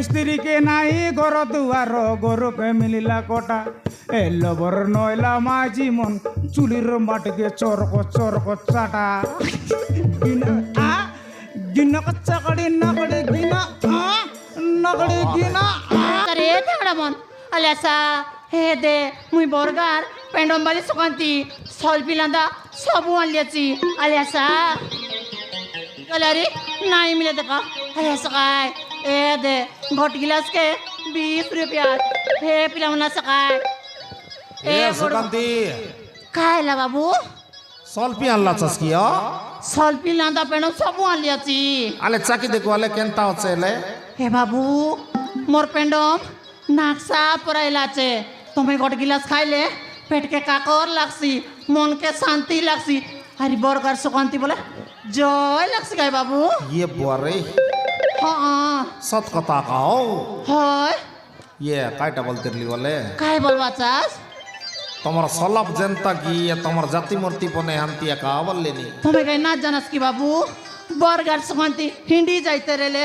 স্ত্রীকে নাই ঘর দুয়ার গরুকে মিলিলা কটা এ লবর নয়লা মাঝি মন চুলির মাটিকে চরক চরক চাটা গিনক চাকড়ি নকড়ি গিনা নকড়ি গিনা আরে ঠাংড়া মন আলেসা হে দে মুই বরগার পেন্ডম্বালি সুকান্তি সলপিলান্দা সবু আলিয়াছি আলেসা গলারি নাই মিলে দেখা আলেসা কাই এ দে ঘট গিলাস के 20 रुपया हे पिला मना सकाय ए सुकांती कायला बाबू सल्पी आणला चस्कियो सलपिलांदा पेंडम सबु आलियाची आले चाकी देखो आले केंता होचेले हे बाबू मोर पेंडम नाकसा परायलाचे तुम्हें घट गिलास खाइले पेट के काकर लागसी मन के शांति लागसी हरी बरगर सुकांती बोले जय लागसी गाय बाबू ये बोरे हाँ सत कथा कहो हाय ये कायटा बोलतिरली बोले काय बोलवा चास তোমার সলাপ জেনতা কি তোমার জাতি মূর্তি পনে হান্তিয়া কা বললেনি तुम्हें कहीं ना जानस की बाबू बरगर सुकांती हिंदी जाइते रेले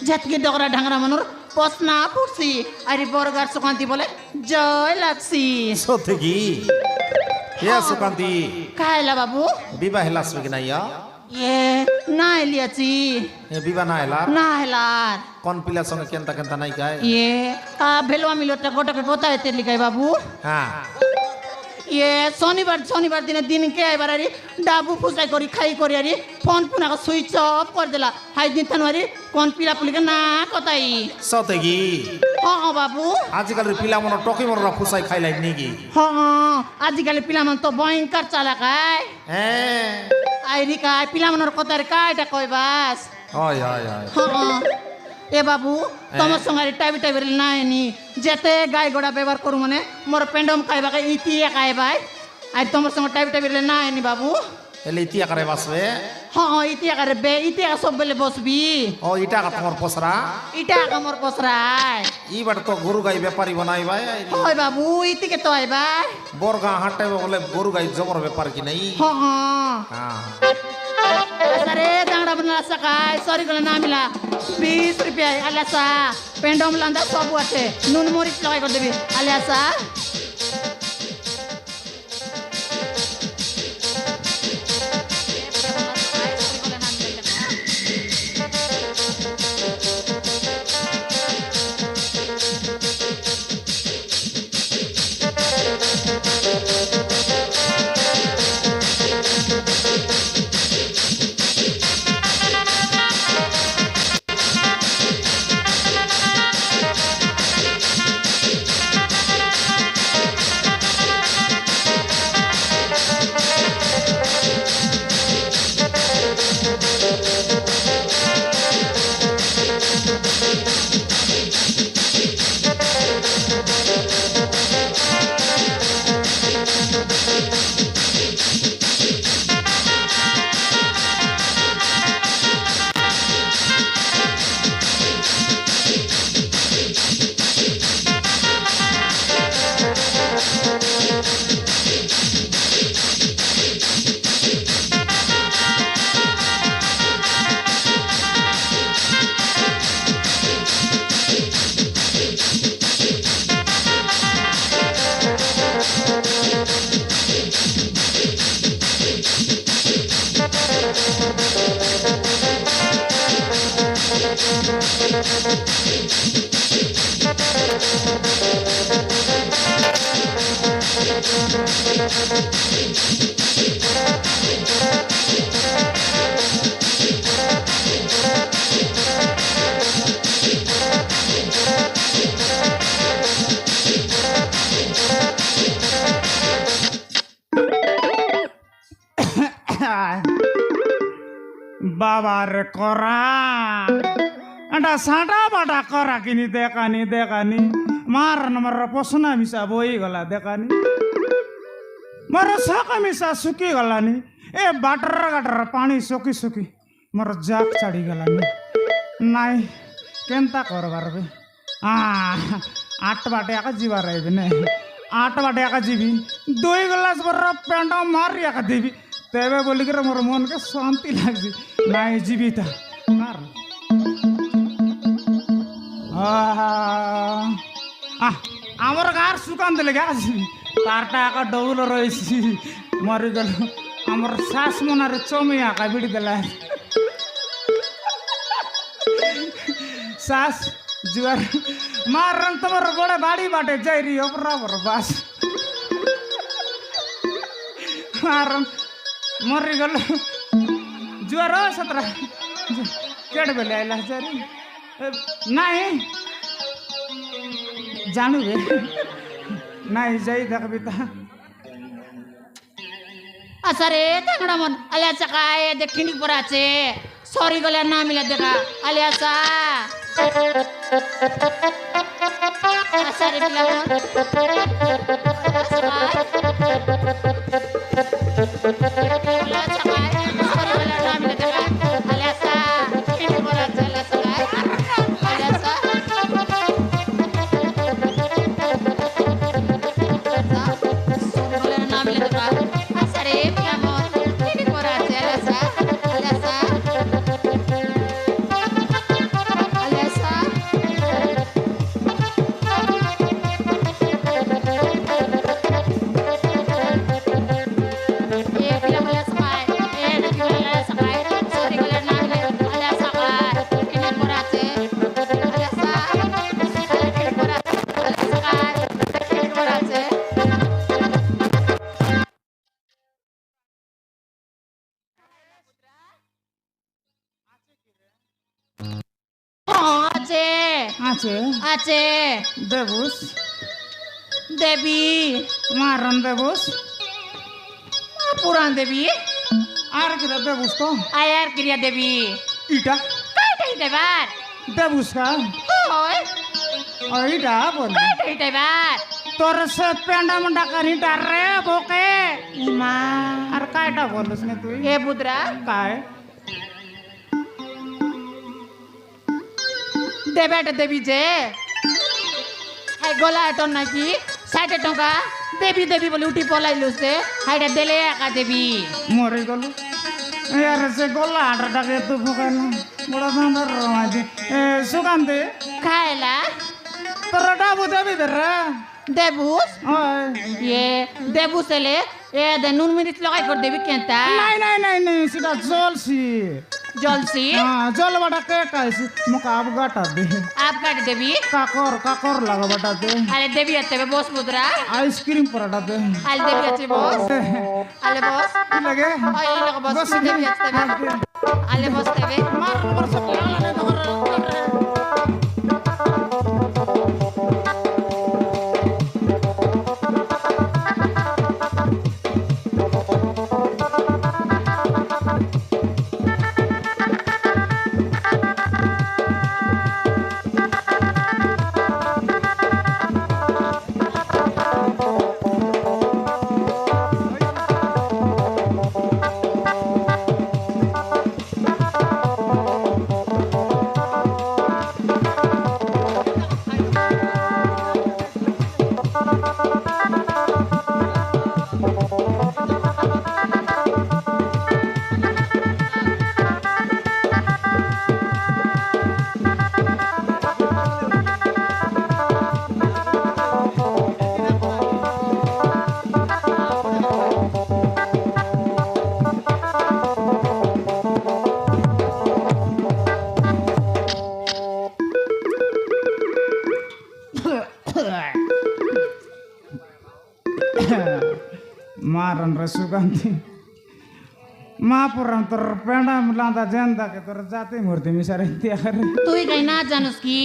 झटकी डगरा ढंगरा मनोर पसना पुरसी अरे बरगर सुकांती बोले जय लागसी সত্যি কি এ সুকান্তি कायला बाबू বিবাহ হেলাস কি নাইয়া ये ना लियाची এ বিবাহ না হেলা ना हेलार কোন পিলা সঙ্গে কেনতা কেনতা নাই গায় ये आ भेलवा मिलोटा गोटा के गोता है तेली गाय बाबू হ্যাঁ ये शनिवार दिन के आई बारी डाबू फुसाई करी खाई करी अरे फोन पुना का स्विच ऑफ कर देला हाई दिन तनवारी कौन पीला पुली के ना कताई সত্যি কি हाँ बाबू আজিকালি পিলা মন টকি মন ফুসাই খাইলাই নেকি हाँ आजिकल पिला मन तो भयंकर चाला काय হ্যাঁ आईरी काय पिला मन कतार काय टा कोई बास হয় হয় হয় हाँ ए बाबू तुम संगारी टाइम टाइम नाई नी जेते गाय गोड़ा व्यवहार करू मने मोर पेंडम खाइबा के इतिया खाइबाय आई तुम संग टाइम टाइम नाई नी बाबू এলে ইতিয়া করে বাসবে हाँ इतिया करे बे इतिया सब बेले बसबी ও ইটা কা তোমার পসরা इटा का मोर पसराय ই বাট তো গরু গাই ব্যাপারী বানাই ভাই होय बाबू इति के तो आइबाय বরগা হাটে বলে গরু গাই জবর ব্যাপার কি নাই हाँ हाँ হ্যাঁ अरे दांगड़ा बना सकाय सॉरी गला ना मिला 20 रुपया आलासा पेंडम लांदा सब आते नून मोरी लगाई कर देबी आलासा বাবার করা এটা সাঁটা বাটা করা কিনি দেখানি মার আমার পশনা মিশা বই গলা দেখানি মোর সকা মিশা শুকি গলানি এ বাটর গাটর পানি শুকি মোর জাক ছাড়ি গলানি নাই কেনতা করবার বে আট বাটে একা যাবার আইবে না 8 বাটে একা যাবি 2 গ্লাস বড় পেন্ডা মারি একা দিবি तेरे बोली कर मोर मन के शांति लग जी नाई जीविता मार আমার গার সুকান্ত লেগে আছি তারটা একা ডবল রয়েছি মরিগল আমার শ্বাস মনারে চমি আঁকা বিড়ি দেলা শ্বাস জুয়ার মারন তোমার বড় বাড়ি বাটে যাইরি বরাবর বাস মারন মরিগল জুয়ার সতরা কেড়ে বেলে আইলা যারি নাই জানু রে নাই যাই দেখবি তা আচ্ছা রে তাংড়া মন আলিয়াসা কায় দেখিনি পর আছে সরি গলে না মিলা দেখা আলিয়াসা আচ্ছা রে পিলা মন আলিয়াসা কায় সরি গলে না মিলা দেখা আলিয়াসা দেখিনি পর আছে আলিয়াসা কায় আলিয়াসা সরি গলে না মিলা দেখা আচ্ছা রে পিলা মন দেখিনি পর আছে আলিয়াসা আলিয়াসা আলিয়াসা আছে আছে আছে দেবুস দেবী মারন দেবুস পুরাণ দেবী আর কি দেবুস তো আয়ার ক্রিয়া দেবী ইটা কাইটাই দেবার দেবুস কা হয় ইটা বল কাইটাই দেবার তোর সে পেন্ডা মুন্ডা কানি রে बोके ইমা আর কাইটা বলছ নে তুই এ বুদ্রা काय দেবেটা দেবী যে হাই গলা এটন নাকি 60 টাকা দেবী দেবী বলে উঠি পলাইলো সে হাইটা দেলে একা দেবী মরে গেল यार से गोला आटा तू फकाना बड़ा धंधर रमाजी सुगंधे খায়লা परोटा बुदा भी दर দেবুস ओए ये দেবুস এলে এ দে নুন মিরিচ লগাই কর দেবী কেনতা नहीं नहीं नहीं नहीं सीधा जोल सी জলসি हाँ जोल बड़ा के कैसी मुका अब गाटा दे आप काट देबी काकोर लगा बटा दे আরে দেবী আতে বস বুদ্রা आइसक्रीम पराठा दे আলে দেবী আছে বস আলে বস लगे ওই লগা বস দেবী আছে আলে বস দেবে मार ऊपर से लाला ने तो मारन रे सुगंधी महापुरम तोर पेंडा मिलांदा जेंदा के तोर जाते मूर्ति मिसारे दिया करे তুই কাই না জানিস কি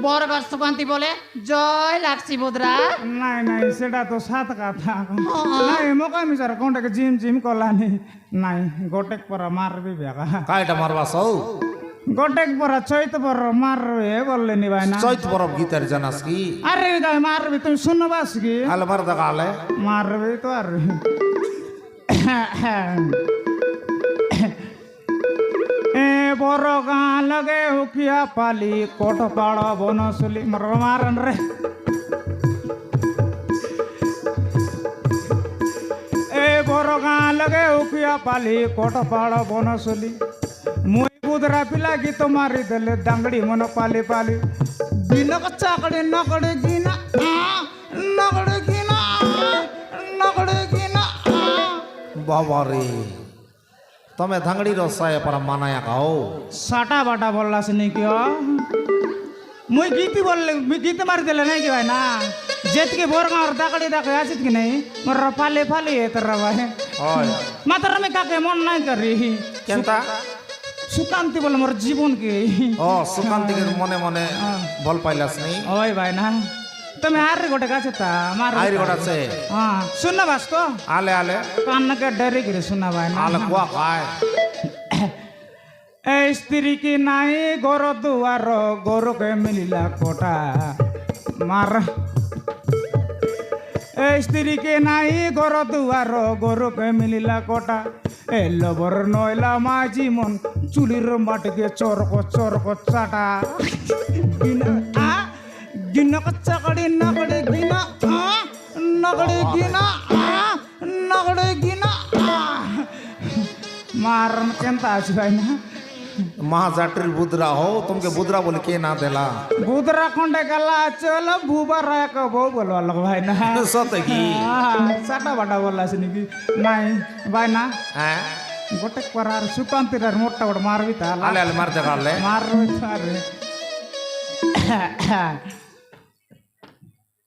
বরগর সুকান্তি বলে জয় লাগছি বুদ্রা नहीं नहीं सेटा तो सात का था नहीं मोका मिसार कोंटे के जिम जिम कोलानी नहीं गोटेक पर मार भी बेगा কাইটা মারবা সৌ गोटेक पर चैत पर मार वे बोलले नी भाई ना চৈত বরফ গীতের জানাস কি अरे गाय मार भी तुम सुनो बस की আলে মার দেখা আলে मार भी तो अरे ए बोरो गां लगे हुकिया पाली कोट पाड़ा बनसुली मर मारन रे ए बोरो गां लगे हुकिया पाली कोट पाड़ा बनसुली मुई बुधरा पिला गीत मारी देले दांगड़ी मन पाली पाली बिनक चाकड़ी नकड़ी गिना नकड़ी गिना नकड़ी गिना बाबा रे तमे धांगड़ी रसाय पर मानाया खाओ साटा बाटा बोलला से नहीं क्यों मुई गीती बोलले मुई गीत मारी देले नहीं कि भाई ना जेत के बोरगा और दाकड़ी दाके आसित कि नहीं मर पाले पाले है तरह भाई ओय मात्र में काके मन नहीं कर रही केनता सुकांति बोले मोर जीवन के ओ सुकांति के मने मने भल पाइलास नहीं ओय भाई ना તમે આરે ગોટે કાছে તા માર आइरी गोटा से हां सुनना वास्तो आले आले कान के डरे गिरे सुना भाई ना आले कुआ खाए ए स्त्री की नाई गोरो दुआर गोरो के मिलिला कोटा मार ए स्त्री के नाई गोरो दुआर गोरो के मिलिला कोटा ए लबर नयला माजी मन चुलिर माट के चोर को चाटा बिना आ गिना कच्चा कड़ी नकड़ी गिना नकड़ी गिना नकड़ी गिना मारन केंता आछि भाई ना महाजाटर बुदरा हो तुमके बुदरा बोले के ना देला बुदरा कोंडे गला चल भूबा राय का बहु बोलवा लग भाई ना सत की साटा बाटा बोलला से नहीं नहीं भाई ना हैं गोटे करार सुकांति रे मोटा बड़ मारबी ता आले आले मार जगा ले मारबी थारे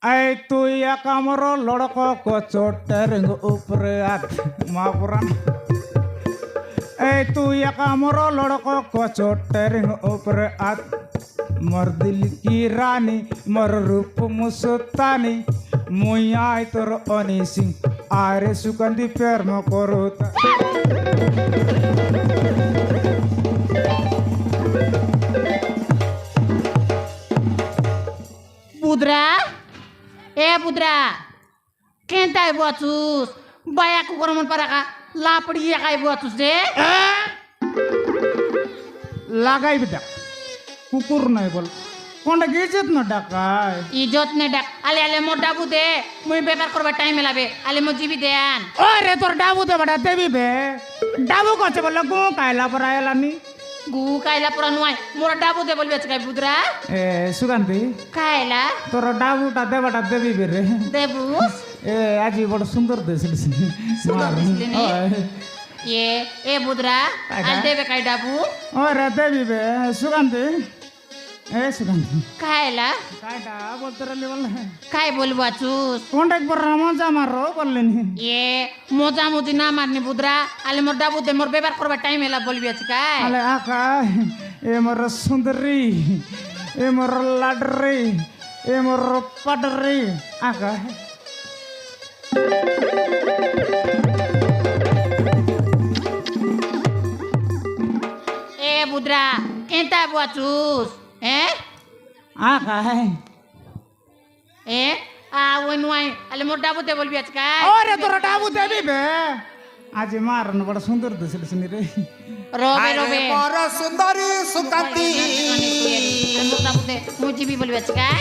ऐ तू या कामरो लड़को को चोटरंग ऊपर आत मापुरान ऐ तू या कामरो लड़को को चोटरंग ऊपर आत मोर दिल की रानी मोर रूप मुस्तानी मुया तोर अनी सिंह आरे सुगंधी पैर में करोता बुद्रा ए बुद्रा केंता बुआचुस बाया कुकर मन पराका लापड़ी काई बुआचुस रे लागाई बेटा कुकुर नहीं बोल कौन इज्जत न डाकाय इज्जत ने डाक आले आले मोर डाबू दे मुई बेकार करबा टाइम लाबे आले मो जीबी देन अरे तोर डाबू दे बड़ा देवी बे डाबू कचे बोल गो कायला पर आयला नी गु कायला पुरा नुआय मोर डाबू दे बोलबे छकाय बुद्रा ए सुगंधी कायला तोर डाबू टा दे बड़ा देवी बे रे देबुस ए आजी बड़ सुंदर देसली सुंदर दिसली नी ए बुद्रा आल देबे काई डाबू अरे देवी बे सुगंधी ए सुगंधी कायला कायटा बोलते रहले बोल काय बोलबो आचुस कौन एक बार मजा मारो बोलले नी ए मोजा मुजी ना मारनी बुद्रा आले मोर डाबू दे मोर बेकार करबा टाइम एला बोलबी छकाय अले आका ए मोर सुंदरी ए मोर लाडरी ए मोर पडरी आका ए बुद्रा केंता बुआचुस आका ए आ वन वाई आले मोर डाबू दे बोलबी छकाय अरे तोरा डाबू देवी बे आज मारन बड़ा सुंदर दिसली सुनी रे रोबे रोबे मोर सुंदरी सुकांति मोर डाबू दे मुजी भी बोलबी छकाय